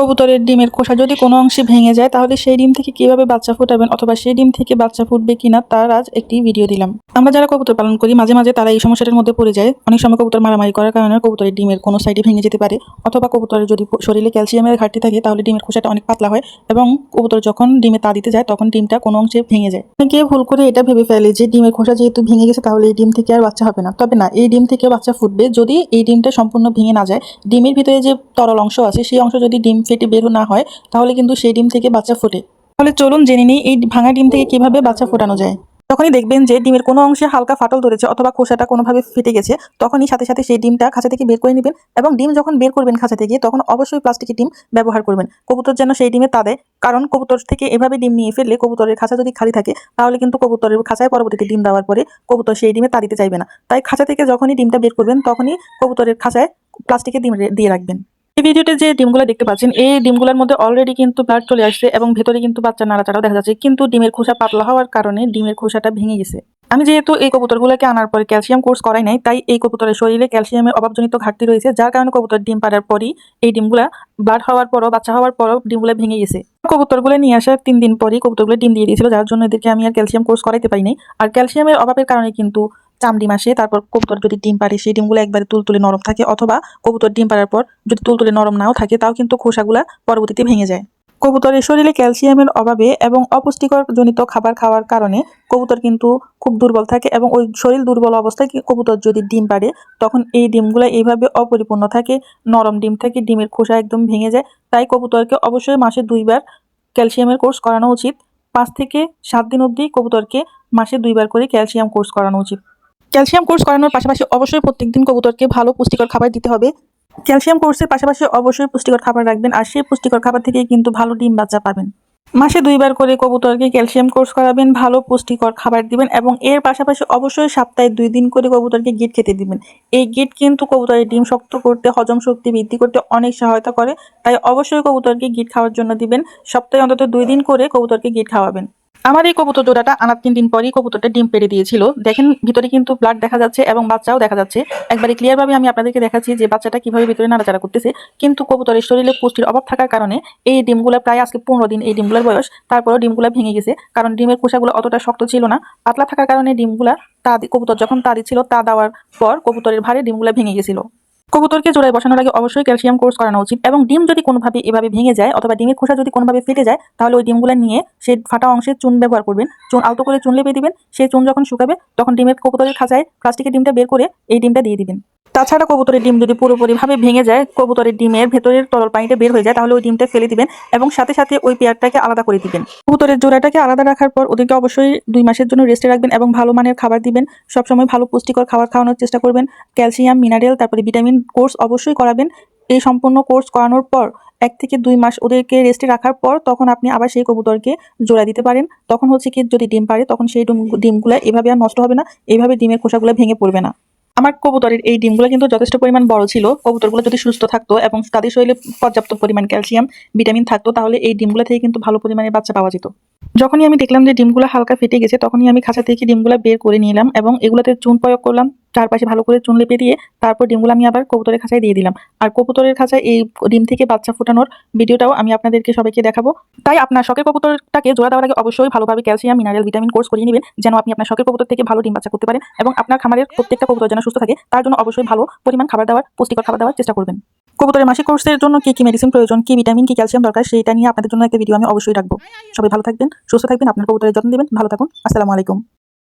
কবুতরের ডিমের খোসা যদি কোনো অংশে ভেঙে যায় তাহলে সেই ডিম থেকে কিভাবে বাচ্চা ফোটাবেন অথবা সেই ডিম থেকে বাচ্চা ফুটবে কিনা তার আজ একটি ভিডিও দিলাম। আমরা যারা কবুতর পালন করি মাঝে মাঝে তারা এই সমস্যাটার মধ্যে পড়ে যায়। অনেক সময় কবুতর মারামারি করার কারণে কবুতরের ডিমের কোনো সাইডে ভেঙে যেতে পারে, অথবা কবুতরের যদি শরীরে ক্যালসিয়ামের ঘাটতি থাকে তাহলে ডিমের খোসাটা অনেক পাতলা হয় এবং কবুতর যখন ডিমে তা দিতে যায় তখন ডিমটা কোনো অংশে ভেঙে যায়। অনেকে ভুল করে এটা ভেবে ফেলে যে ডিমের খোসা যেহেতু ভেঙে গেছে তাহলে এই ডিম থেকে আর বাচ্চা হবে না। তবে না, এই ডিম থেকে বাচ্চা ফুটবে যদি এই ডিমটা সম্পূর্ণ ভেঙে না যায়। ডিমের ভিতরে যে তরল অংশ আছে সেই অংশ যদি ডিম ফেটে বের না হয় তাহলে কিন্তু সেই ডিম থেকে বাচ্চা ফোটে। তাহলে চলুন জেনে নিই এই ভাঙা ডিম থেকে কিভাবে বাচ্চা ফোটানো যায়। যখনই দেখবেন যে ডিমের কোনো অংশে হালকা ফাটল ধরেছে অথবা খোসাটা কোনোভাবে ফেটে গেছে, তখনই সাথে সাথে সেই ডিমটা খাঁচা থেকে বের করে নেবেন এবং ডিম যখন বের করবেন খাঁচা থেকে তখন অবশ্যই প্লাস্টিকের ডিম ব্যবহার করবেন। কবুতর যেন সেই ডিমে তা দেয়, কারণ কবুতর থেকে এভাবে ডিম নিয়ে ফেললে কবুতরের খাঁচা যদি খালি থাকে তাহলে কিন্তু কবুতরের খাঁচায় পরবর্তীতে ডিম দেওয়ার পরে কবুতর সেই ডিমে তা দিতে চাইবে না। তাই খাঁচা থেকে যখনই ডিমটা বের করবেন তখনই কবুতরের খাঁচায় প্লাস্টিকের ডিম দিয়ে রাখবেন। এই ভিডিওতে যে ডিমগুলো দেখতে পাচ্ছেন এই ডিমগুলোর মধ্যে অলরেডি কিন্তু ব্লাড চলে আসছে এবং ভেতরে কিন্তু বাচ্চা নাড়াচাড়াও দেখা যাচ্ছে, কিন্তু ডিমের খোসা পাতলা হওয়ার কারণে ডিমের খোসাটা ভেঙে গেছে। আমি যেহেতু এই কবুতরগুলোকে আনার পরে ক্যালসিয়াম কোর্স করাই নাই, তাই এই কবুতরের শরীরে ক্যালসিয়ামের অভাবজনিত ঘাটতি রয়েছে, যার কারণে কবুতর ডিম পাড়ার পরই এই ডিমগুলা ব্লাড হওয়ার পরও বাচ্চা হওয়ার পরও ডিমগুলো ভেঙে গেছে। কবুতরগুলো নিয়ে আসার 3 দিন পরই কবুতরগুলো ডিম দিয়ে দিয়েছিল, যার জন্য এদেরকে আমি আর ক্যালসিয়াম কোর্স করাইতে পারি নাই। আর ক্যালসিয়ামের অভাবের কারণে কিন্তু ডিম আসে। তারপর কবুতর যদি ডিম পারে সেই ডিমগুলো একবারে তুলতুলে নরম থাকে, অথবা কবুতর ডিম পাড়ার পর যদি তুলতুলে নরম নাও থাকে তাও কিন্তু খোসাগুলা পরবর্তীতে ভেঙে যায়। কবুতরের শরীরে ক্যালসিয়ামের অভাবে এবং অপুষ্টিকর জনিত খাবার খাওয়ার কারণে কবুতর কিন্তু খুব দুর্বল থাকে এবং ওই শরীর দুর্বল অবস্থায় কবুতর যদি ডিম পাড়ে তখন এই ডিমগুলো এইভাবে অপরিপূর্ণ থাকে, নরম ডিম থাকে, ডিমের খোসা একদম ভেঙে যায়। তাই কবুতরকে অবশ্যই মাসে 2 বার ক্যালসিয়ামের কোর্স করানো উচিত। 5 থেকে 7 দিন অবধি কবুতরকে মাসে 2 বার করে ক্যালসিয়াম কোর্স করানো উচিত। ক্যালসিয়াম কোর্স করানোর পাশাপাশি অবশ্যই প্রত্যেকদিন কবুতরকে ভালো পুষ্টিকর খাবার দিতে হবে। ক্যালসিয়াম কোর্সের পাশাপাশি অবশ্যই পুষ্টিকর খাবার রাখবেন, আর সেই পুষ্টিকর খাবার থেকেই কিন্তু ভালো ডিম বাচ্চা পাবেন। মাসে 2 বার করে কবুতরকে ক্যালসিয়াম কোর্স করাবেন, ভালো পুষ্টিকর খাবার দিবেন এবং এর পাশাপাশি অবশ্যই সপ্তাহে 2 দিন করে কবুতরকে গিট খেতে দিবেন। এই গিট কিন্তু কবুতরের ডিম শক্ত করতে, হজম শক্তি বৃদ্ধি করতে অনেক সহায়তা করে। তাই অবশ্যই কবুতরকে গিট খাওয়ার জন্য দিবেন। সপ্তাহে অন্তত 2 দিন করে কবুতরকে গিট খাওয়াবেন। আমার এই কবুতর জোড়াটা আনার 3 দিন পরই কবুতরটা ডিম পেড়ে দিয়েছিল। দেখেন ভিতরে কিন্তু ব্লাড দেখা যাচ্ছে এবং বাচ্চাও দেখা যাচ্ছে। একবারে ক্লিয়ার ভাবে আমি আপনাদেরকে দেখাচ্ছি যে বাচ্চাটা কিভাবে ভিতরে নাড়াচাড়া করতেছে। কিন্তু কবুতরের শরীরে পুষ্টির অভাব থাকার কারণে এই ডিমগুলো প্রায় আজকে 15 দিন এই ডিমগুলোর বয়স, তারপরও ডিমগুলো ভেঙে গেছে, কারণ ডিমের খোসাগুলো অতটা শক্ত ছিল না, পাতলা থাকার কারণে ডিমগুলা কবুতর যখন তা দিচ্ছিল তা দেওয়ার পর কবুতরের ভারে ডিমগুলো ভেঙে গেছিল। কবুতরকে জোড়ায় বসানোর আগে অবশ্যই ক্যালসিয়াম কোর্স করানো উচিত এবং ডিম যদি কোনোভাবে এভাবে ভেঙে যায় অথবা ডিমের খোসা যদি কোনোভাবে ফেটে যায় তাহলে ওই ডিমগুলো নিয়ে সেই ফাটা অংশে চুন ব্যবহার করবেন। চুন আলতো করে চুন লেপে দিবেন। সেই চুন যখন শুকাবে তখন ডিমের কবুতরের খাঁচায় প্লাস্টিকের ডিমটা বের করে এই ডিমটা দিয়ে দিবেন। তাছাড়া কবুতরের ডিম যদি পুরোপুরিভাবে ভেঙে যায়, কবুতরের ডিমের ভেতরের তরল পানিটা বের হয়ে যায়, তাহলে ওই ডিমটা ফেলে দিবেন এবং সাথে সাথে ওই পেয়ারটাকে আলাদা করে দিবেন। কবুতরের জোড়াটাকে আলাদা রাখার পর ওদেরকে অবশ্যই 2 মাসের জন্য রেস্টে রাখবেন এবং ভালো মানের খাবার দিবেন। সবসময় ভালো পুষ্টিকর খাবার খাওয়ানোর চেষ্টা করবেন। ক্যালসিয়াম, মিনারেল, তারপরে ভিটামিন কোর্স অবশ্যই করাবেন। এই সম্পূর্ণ কোর্স করানোর পর 1 থেকে 2 মাস ওদেরকে রেস্টে রাখার পর তখন আপনি আবার সেই কবুতরকে জোড়া দিতে পারেন। তখন হচ্ছে কি যদি ডিম পারে তখন সেই ডিমগুলো এভাবে আর নষ্ট হবে না, এইভাবে ডিমের খোসাগুলো ভেঙে পড়বে না। আমার কবুতরের এই ডিমগুলো কিন্তু যথেষ্ট পরিমাণ বড় ছিল। কবুতরগুলো যদি সুস্থ থাকতো এবং তাদের শরীরে পর্যাপ্ত পরিমাণ ক্যালসিয়াম, ভিটামিন থাকতো তাহলে এই ডিমগুলো থেকে কিন্তু ভালো পরিমাণে বাচ্চা পাওয়া যেত। যখনই আমি দেখলাম যে ডিমগুলো হালকা ফেটে গেছে তখনই আমি খাঁচা থেকে ডিমগুলো বের করে নিলাম এবং এগুলোতে চুন প্রয়োগ করলাম। চারপাশে ভালো করে চুন লেপে দিয়ে তারপর ডিমগুলো আমি আবার কবুতরের খাঁচায় দিয়ে দিলাম। আর কবুতরের খাঁচায় এই ডিম থেকে বাচ্চা ফোটানোর ভিডিওটাও আমি আপনাদেরকে সবাইকে দেখাবো। তাই আপনার শখের কবুতরটাকে জোড়া দেওয়ার আগে অবশ্যই ভালোভাবে ক্যালসিয়াম, মিনারেল, ভিটামিন কোর্স করিয়ে নেবেন, যেন আপনি আপনার শখের কবুতর থেকে ভালো ডিম বাচ্চা করতে পারেন এবং আপনার খামারের প্রত্যেকটা কবুতর যেন সুস্থ থাকে তার জন্য অবশ্যই ভালো পরিমাণ খাবার দেওয়ার, পুষ্টিকর খাবার দেওয়ার চেষ্টা করবেন। কবুতরের মাসিক কোর্সের জন্য কি কি মেডিসিন প্রয়োজন, কি ভিটামিন, কি ক্যালসিয়াম দরকার সেটা নিয়ে আপনাদের জন্য একটা ভিডিও আমি অবশ্যই রাখবো। সবাই ভালো থাকবেন, সুস্থ থাকবেন, আপনার কবুতরের যত্ন নেবেন। ভালো থাকুন। আসসালামু আলাইকুম।